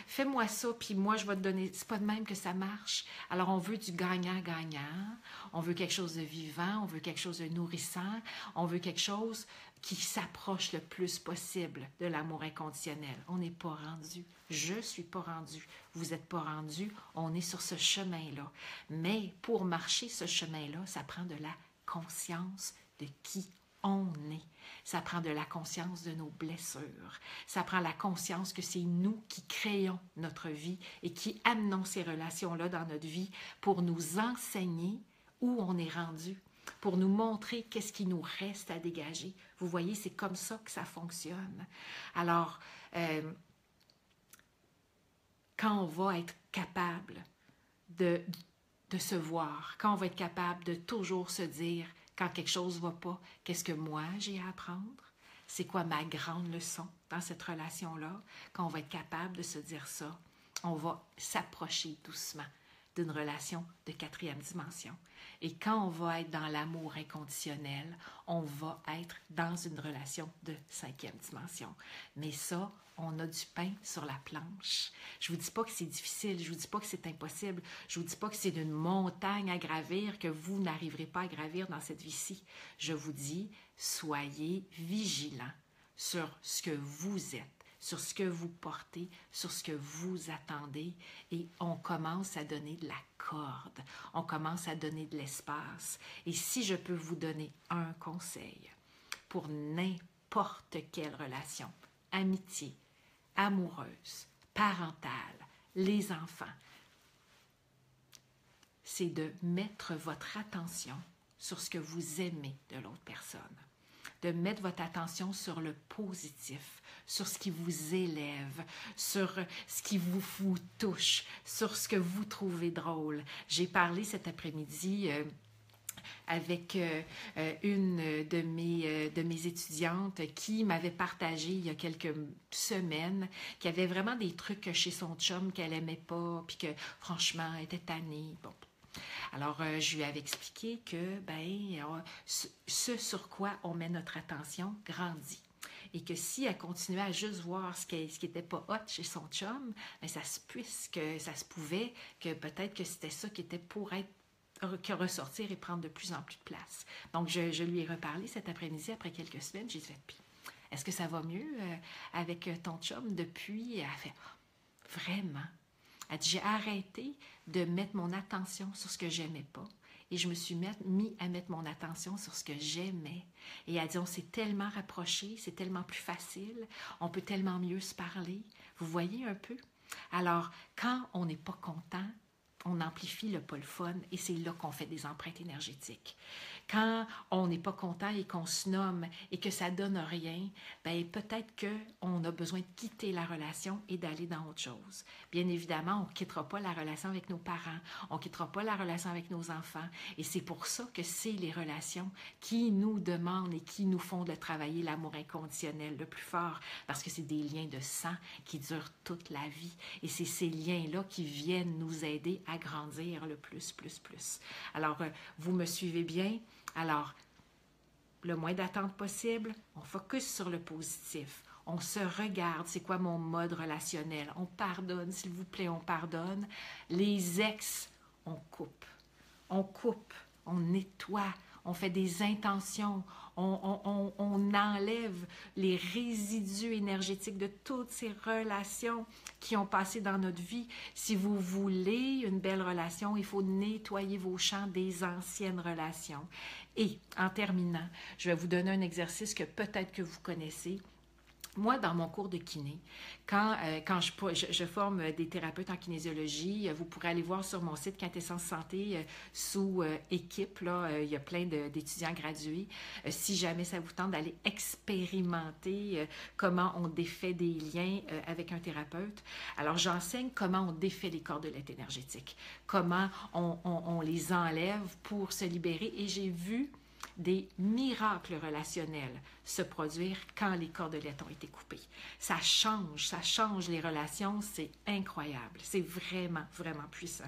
Fais-moi ça, puis moi, je vais te donner. C'est pas de même que ça marche. Alors, on veut du gagnant-gagnant. On veut quelque chose de vivant. On veut quelque chose de nourrissant. On veut quelque chose qui s'approche le plus possible de l'amour inconditionnel. On n'est pas rendu. Je ne suis pas rendu. Vous n'êtes pas rendu. On est sur ce chemin-là. Mais pour marcher ce chemin-là, ça prend de la conscience de qui on est. Ça prend de la conscience de nos blessures. Ça prend la conscience que c'est nous qui créons notre vie et qui amenons ces relations-là dans notre vie pour nous enseigner où on est rendu, pour nous montrer qu'est-ce qui nous reste à dégager. Vous voyez, c'est comme ça que ça fonctionne. Alors, quand on va être capable de se voir, quand on va être capable de toujours se dire quand quelque chose ne va pas, qu'est-ce que moi j'ai à apprendre? C'est quoi ma grande leçon dans cette relation-là? Quand on va être capable de se dire ça, on va s'approcher doucement d'une relation de 4e dimension. Et quand on va être dans l'amour inconditionnel, on va être dans une relation de 5e dimension. Mais ça, on a du pain sur la planche. Je ne vous dis pas que c'est difficile, je ne vous dis pas que c'est impossible, je ne vous dis pas que c'est une montagne à gravir que vous n'arriverez pas à gravir dans cette vie-ci. Je vous dis, soyez vigilants sur ce que vous êtes, sur ce que vous portez, sur ce que vous attendez, et on commence à donner de la corde, on commence à donner de l'espace. Et si je peux vous donner un conseil pour n'importe quelle relation, amitié, amoureuse, parentale, les enfants, c'est de mettre votre attention sur ce que vous aimez de l'autre personne, de mettre votre attention sur le positif, sur ce qui vous élève, sur ce qui vous touche, sur ce que vous trouvez drôle. J'ai parlé cet après-midi avec une de mes étudiantes qui m'avait partagé il y a quelques semaines qu'il y avait vraiment des trucs chez son chum qu'elle n'aimait pas, puis que franchement, elle était tannée. Bon. Alors, je lui avais expliqué que ce sur quoi on met notre attention grandit. Et que si elle continuait à juste voir ce qui n'était pas hot chez son chum, bien, ça se pouvait que peut-être que c'était ça qui était pour ressortir et prendre de plus en plus de place. Donc, je lui ai reparlé cet après-midi, après quelques semaines. J'ai dit, puis, est-ce que ça va mieux avec ton chum depuis? Elle a fait, vraiment? Elle dit, j'ai arrêté de mettre mon attention sur ce que j'aimais pas et je me suis mis à mettre mon attention sur ce que j'aimais. Et elle dit, on s'est tellement rapprochés, c'est tellement plus facile, on peut tellement mieux se parler. Vous voyez un peu? Alors, quand on n'est pas content, on amplifie le pas le fun et c'est là qu'on fait des empreintes énergétiques. Quand on n'est pas content et qu'on se nomme et que ça donne rien, ben peut-être qu'on a besoin de quitter la relation et d'aller dans autre chose. Bien évidemment, on ne quittera pas la relation avec nos parents, on ne quittera pas la relation avec nos enfants. Et c'est pour ça que c'est les relations qui nous demandent et qui nous font de travailler l'amour inconditionnel le plus fort, parce que c'est des liens de sang qui durent toute la vie. Et c'est ces liens-là qui viennent nous aider à grandir le plus. Alors, vous me suivez bien? Alors, le moins d'attente possible, on focus sur le positif. On se regarde, c'est quoi mon mode relationnel? On pardonne, s'il vous plaît, on pardonne. Les ex, on coupe, on nettoie, on fait des intentions, on enlève les résidus énergétiques de toutes ces relations qui ont passé dans notre vie. Si vous voulez une belle relation, il faut nettoyer vos champs des anciennes relations. Et en terminant, je vais vous donner un exercice que peut-être que vous connaissez. Moi, dans mon cours de kiné, quand je forme des thérapeutes en kinésiologie, vous pourrez aller voir sur mon site Quintessence Santé sous équipe, là, il y a plein d'étudiants gradués. Si jamais ça vous tente d'aller expérimenter comment on défait des liens avec un thérapeute, alors j'enseigne comment on défait les cordelettes énergétiques, comment on les enlève pour se libérer, et j'ai vu des miracles relationnels se produire quand les cordelettes ont été coupées. Ça change les relations, c'est incroyable, c'est vraiment, vraiment puissant.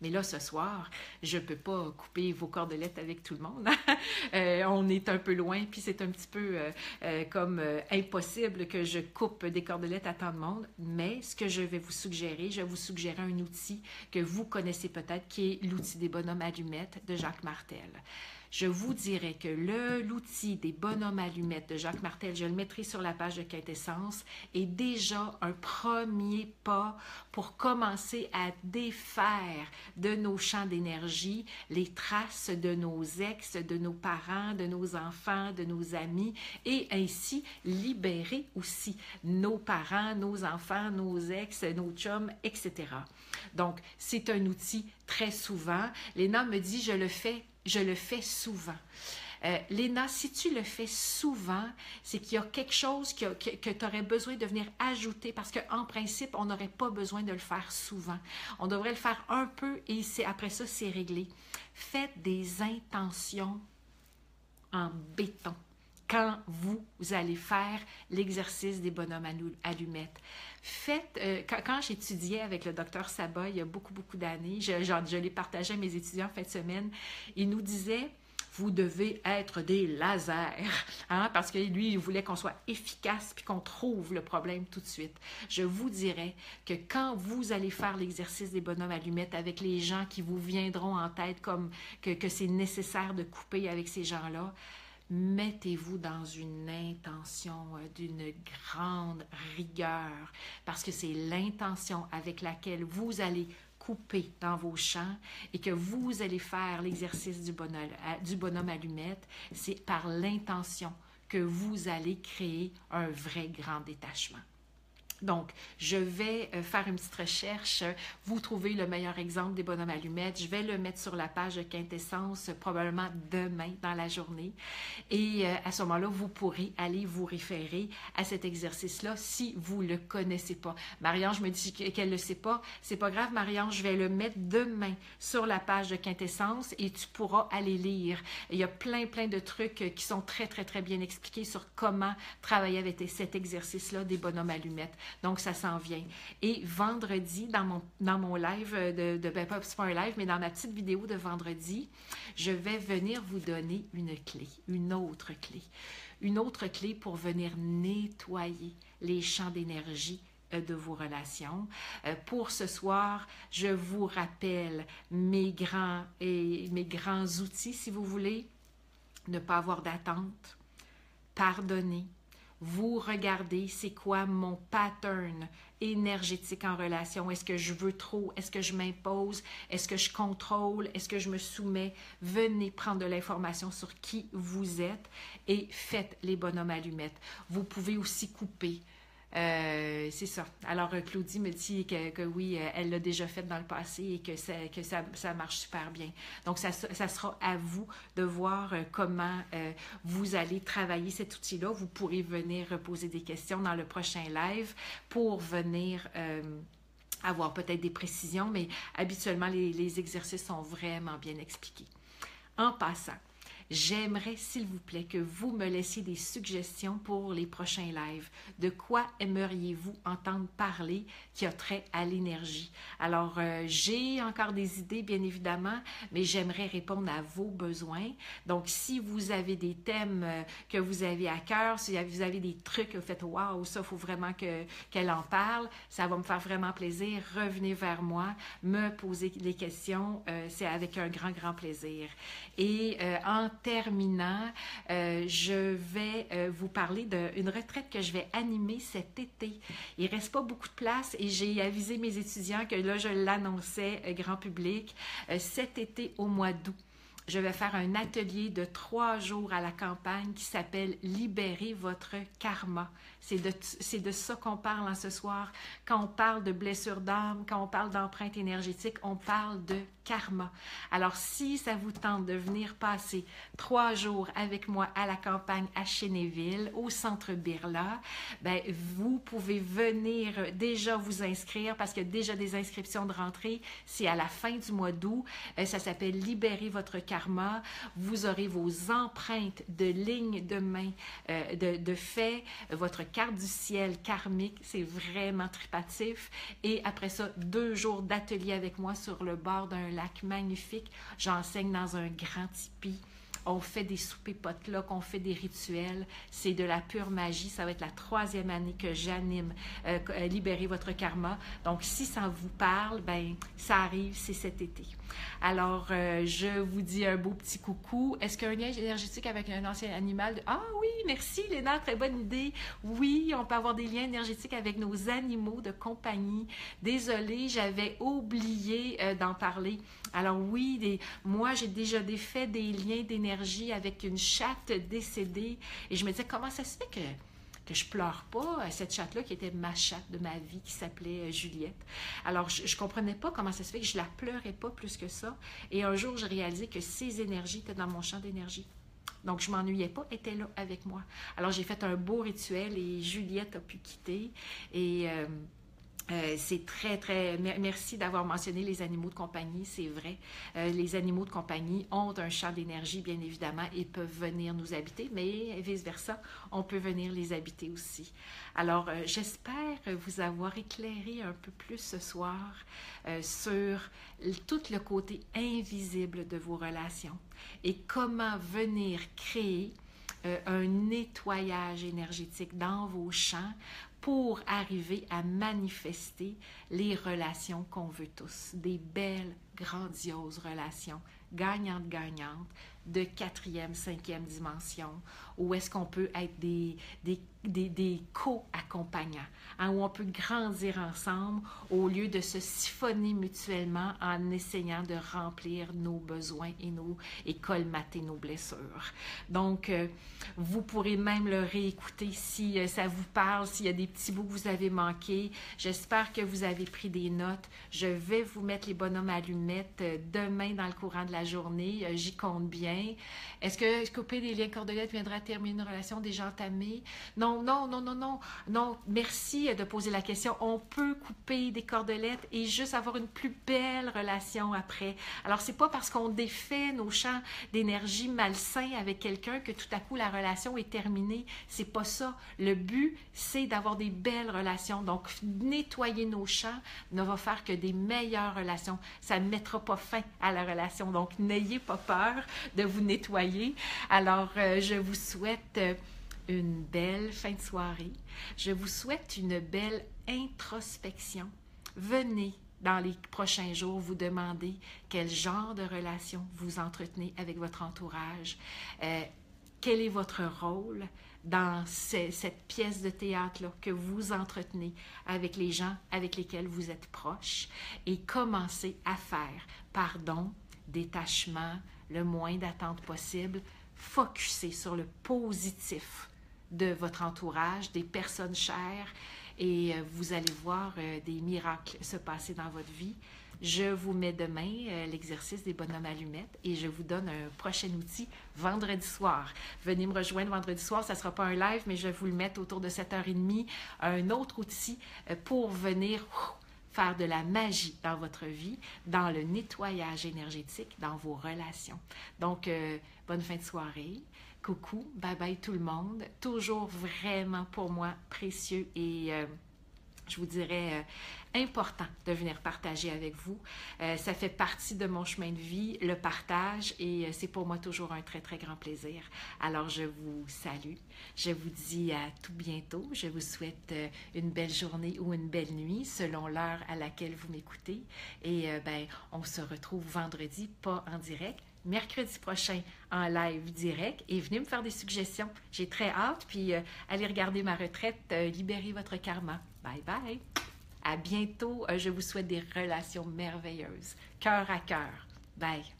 Mais là, ce soir, je ne peux pas couper vos cordelettes avec tout le monde. On est un peu loin, puis c'est un petit peu impossible que je coupe des cordelettes à tant de monde. Mais ce que je vais vous suggérer, un outil que vous connaissez peut-être, qui est l'outil des bonhommes allumettes de Jacques Martel. Je vous dirais que l'outil des bonhommes allumettes de Jacques Martel, je le mettrai sur la page de Quintessence, est déjà un premier pas pour commencer à défaire de nos champs d'énergie les traces de nos ex, de nos parents, de nos enfants, de nos amis, et ainsi libérer aussi nos parents, nos enfants, nos ex, nos chums, etc. Donc, c'est un outil très souvent. Léna me dit, je le fais souvent. Léna, si tu le fais souvent, c'est qu'il y a quelque chose que tu aurais besoin de venir ajouter, parce qu'en principe, on n'aurait pas besoin de le faire souvent. On devrait le faire un peu et après ça, c'est réglé. Faites des intentions en béton quand vous allez faire l'exercice des bonhommes allumettes. Faites, quand j'étudiais avec le docteur Sabat, il y a beaucoup d'années, je l'ai partagé à mes étudiants en fin de semaine, il nous disait, vous devez être des lasers, hein, parce que lui, il voulait qu'on soit efficace puis qu'on trouve le problème tout de suite. Je vous dirais que quand vous allez faire l'exercice des bonhommes allumettes avec les gens qui vous viendront en tête comme que c'est nécessaire de couper avec ces gens-là, mettez-vous dans une intention d'une grande rigueur, parce que c'est l'intention avec laquelle vous allez couper dans vos champs et que vous allez faire l'exercice du bonhomme allumette. C'est par l'intention que vous allez créer un vrai grand détachement. Donc, je vais faire une petite recherche, vous trouvez le meilleur exemple des bonhommes allumettes, je vais le mettre sur la page de Quintessence probablement demain dans la journée, et à ce moment-là, vous pourrez aller vous référer à cet exercice-là si vous ne le connaissez pas. Marie-Ange me dit qu'elle ne le sait pas, c'est pas grave Marie-Ange, je vais le mettre demain sur la page de Quintessence et tu pourras aller lire. Il y a plein de trucs qui sont très bien expliqués sur comment travailler avec cet exercice-là des bonhommes allumettes. Donc, ça s'en vient. Et vendredi, dans mon live, ben pas, c'est pas un live, mais dans ma petite vidéo de vendredi, je vais venir vous donner une clé, une autre clé pour venir nettoyer les champs d'énergie de vos relations. Pour ce soir, je vous rappelle mes grands outils, si vous voulez. Ne pas avoir d'attente, pardonner, vous regardez, c'est quoi mon pattern énergétique en relation? Est-ce que je veux trop? Est-ce que je m'impose? Est-ce que je contrôle? Est-ce que je me soumets? Venez prendre de l'information sur qui vous êtes et faites les bonhommes allumettes. Vous pouvez aussi couper C'est ça. Alors, Claudie me dit que oui, elle l'a déjà fait dans le passé et que ça marche super bien. Donc, ça sera à vous de voir comment vous allez travailler cet outil-là. Vous pourrez venir poser des questions dans le prochain live pour venir avoir peut-être des précisions, mais habituellement, les exercices sont vraiment bien expliqués. En passant, j'aimerais, s'il vous plaît, que vous me laissiez des suggestions pour les prochains lives. De quoi aimeriez-vous entendre parler qui a trait à l'énergie? Alors, j'ai encore des idées, bien évidemment, mais j'aimerais répondre à vos besoins. Donc, si vous avez des thèmes que vous avez à cœur, si vous avez des trucs que vous faites « Wow, ça, il faut vraiment qu'elle en parle », ça va me faire vraiment plaisir. Revenez vers moi, me poser des questions. C'est avec un grand, grand plaisir. Et en terminant, je vais vous parler d'une retraite que je vais animer cet été. Il ne reste pas beaucoup de place et j'ai avisé mes étudiants que là, je l'annonçais grand public. Cet été, au mois d'août, je vais faire un atelier de 3 jours à la campagne qui s'appelle « Libérez votre karma ». C'est de ça qu'on parle ce soir. Quand on parle de blessure d'âme, quand on parle d'empreinte énergétique, on parle de karma. Alors, si ça vous tente de venir passer 3 jours avec moi à la campagne à Chénéville, au centre Birla, ben, vous pouvez venir déjà vous inscrire parce qu'il y a déjà des inscriptions de rentrée. C'est à la fin du mois d'août. Ça s'appelle « Libérez votre karma ». Vous aurez vos empreintes de lignes de main, de faits, votre carte du ciel karmique, c'est vraiment tripatif. Et après ça, 2 jours d'atelier avec moi sur le bord d'un lac magnifique. J'enseigne dans un grand tipi. On fait des soupers potluck, on fait des rituels. C'est de la pure magie. Ça va être la 3e année que j'anime Libérez votre karma. Donc, si ça vous parle, ben ça arrive, c'est cet été. Alors, je vous dis un beau petit coucou. Est-ce qu'il y a un lien énergétique avec un ancien animal? Ah oui, merci Léna, très bonne idée. Oui, on peut avoir des liens énergétiques avec nos animaux de compagnie. Désolée, j'avais oublié d'en parler. Alors oui, moi, j'ai déjà fait des liens d'énergie avec une chatte décédée. Et je me disais, comment ça se fait que je pleure pas, cette chatte-là qui était ma chatte de ma vie, qui s'appelait Juliette. Alors, je ne comprenais pas comment ça se fait que je la pleurais pas plus que ça. Et un jour, j'ai réalisé que ces énergies étaient dans mon champ d'énergie. Donc, je ne m'ennuyais pas, elle était là avec moi. Alors, j'ai fait un beau rituel et Juliette a pu quitter. Et c'est très, très... Merci d'avoir mentionné les animaux de compagnie, c'est vrai. Les animaux de compagnie ont un champ d'énergie, bien évidemment, et peuvent venir nous habiter, mais vice-versa, on peut venir les habiter aussi. Alors, j'espère vous avoir éclairé un peu plus ce soir sur tout le côté invisible de vos relations et comment venir créer un nettoyage énergétique dans vos champs pour arriver à manifester les relations qu'on veut tous. Des belles, grandioses relations, gagnantes-gagnantes, de 4e, 5e dimension, où est-ce qu'on peut être des co-accompagnants, hein, où on peut grandir ensemble au lieu de se siphonner mutuellement en essayant de remplir nos besoins et colmater nos blessures. Donc, vous pourrez même le réécouter si ça vous parle, s'il y a des petits bouts que vous avez manqués. J'espère que vous avez pris des notes. Je vais vous mettre les bonhommes allumettes demain dans le courant de la journée. J'y compte bien. Est-ce que couper des liens cordelettes viendra terminer une relation déjà entamée? Non. Merci de poser la question. On peut couper des cordelettes et juste avoir une plus belle relation après. Alors, c'est pas parce qu'on défait nos champs d'énergie malsains avec quelqu'un que tout à coup la relation est terminée. C'est pas ça. Le but, c'est d'avoir des belles relations. Donc, nettoyer nos champs ne va faire que des meilleures relations. Ça ne mettra pas fin à la relation. Donc, n'ayez pas peur de vous nettoyer. Alors, je vous souhaite une belle fin de soirée. Je vous souhaite une belle introspection. Venez dans les prochains jours vous demander quel genre de relation vous entretenez avec votre entourage. Quel est votre rôle dans cette pièce de théâtre-là que vous entretenez avec les gens avec lesquels vous êtes proches et commencez à faire pardon, détachement, le moins d'attente possible, focuser sur le positif de votre entourage, des personnes chères et vous allez voir des miracles se passer dans votre vie. Je vous mets demain l'exercice des bonhommes allumettes et je vous donne un prochain outil vendredi soir. Venez me rejoindre vendredi soir, ça ne sera pas un live, mais je vais vous le mettre autour de 7h30. Un autre outil pour venir faire de la magie dans votre vie, dans le nettoyage énergétique, dans vos relations. Donc, bonne fin de soirée. Coucou, bye bye tout le monde. Toujours vraiment pour moi précieux et je vous dirais important de venir partager avec vous. Ça fait partie de mon chemin de vie, le partage, et c'est pour moi toujours un très, très grand plaisir. Alors, je vous salue. Je vous dis à tout bientôt. Je vous souhaite une belle journée ou une belle nuit selon l'heure à laquelle vous m'écoutez. Et on se retrouve vendredi, pas en direct, mercredi prochain en live direct, et venez me faire des suggestions. J'ai très hâte, puis allez regarder ma retraite, libérez votre karma. Bye bye! À bientôt, je vous souhaite des relations merveilleuses, cœur à cœur. Bye!